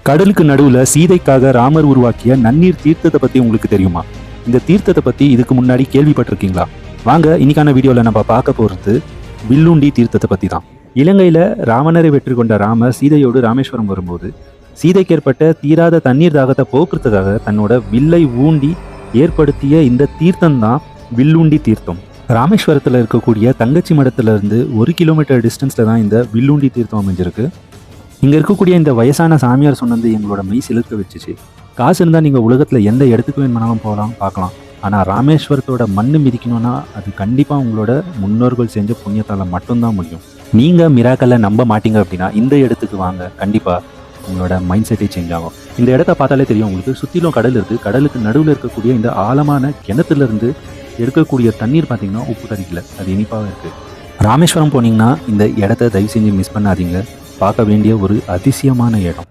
கடலுக்கு நடுவுல சீதைக்காக ராமர் உருவாக்கிய நன்னீர் தீர்த்தத்தை பத்தி உங்களுக்கு தெரியுமா? இந்த தீர்த்தத்தை பத்தி இதுக்கு முன்னாடி கேள்விப்பட்டிருக்கீங்களா? வாங்க இன்னைக்கான வீடியோல நம்ம பார்க்க போறது வில்லுண்டி தீர்த்தத்தை பத்தி தான். இலங்கையில ராவணரை வெற்றி கொண்ட ராமர் சீதையோடு ராமேஸ்வரம் வரும்போது சீதைக்கு ஏற்பட்ட தீராத தண்ணீர் தாகத்தை போக்குறதுக்காக தன்னோட வில்லை ஊண்டி ஏற்படுத்திய இந்த தீர்த்தம் தான் வில்லுண்டி தீர்த்தம். ராமேஸ்வரத்தில் இருக்கக்கூடிய தங்கச்சி மடத்துல இருந்து 1 கிலோமீட்டர் டிஸ்டன்ஸ்ல தான் இந்த வில்லுண்டி தீர்த்தம் அமைஞ்சிருக்கு. இங்கே இருக்கக்கூடிய இந்த வயசான சாமியார் சொன்னது எங்களோட மெய் சிலிர்க்க வச்சுச்சு. காசு இருந்தால் நீங்கள் உலகத்தில் எந்த இடத்துக்கு வேணுமானாலும் போகலாம், பார்க்கலாம். ஆனால் ராமேஸ்வரத்தோட மண்ணு மிதிக்கணும்னா அது கண்டிப்பாக உங்களோட முன்னோர்கள் செஞ்ச புண்ணியத்தால் மட்டும்தான் முடியும். நீங்கள் மிராக்கல்ல நம்ப மாட்டீங்க அப்படின்னா இந்த இடத்துக்கு வாங்க, கண்டிப்பாக உங்களோட மைண்ட் செட்டே சேஞ்ச் ஆகும். இந்த இடத்த பார்த்தாலே தெரியும் உங்களுக்கு. சுற்றிலும் கடல் இருக்குது. கடலுக்கு நடுவில் இருக்கக்கூடிய இந்த ஆழமான கிணத்துலேருந்து எடுக்கக்கூடிய தண்ணீர் பார்த்தீங்கன்னா உப்பு கறிக்கல, அது இனிப்பாக இருக்குது. ராமேஸ்வரம் போனீங்கன்னா இந்த இடத்த தயவு செஞ்சு மிஸ் பண்ணாதீங்க. பார்க்க வேண்டிய ஒரு அதிசயமான இடம்.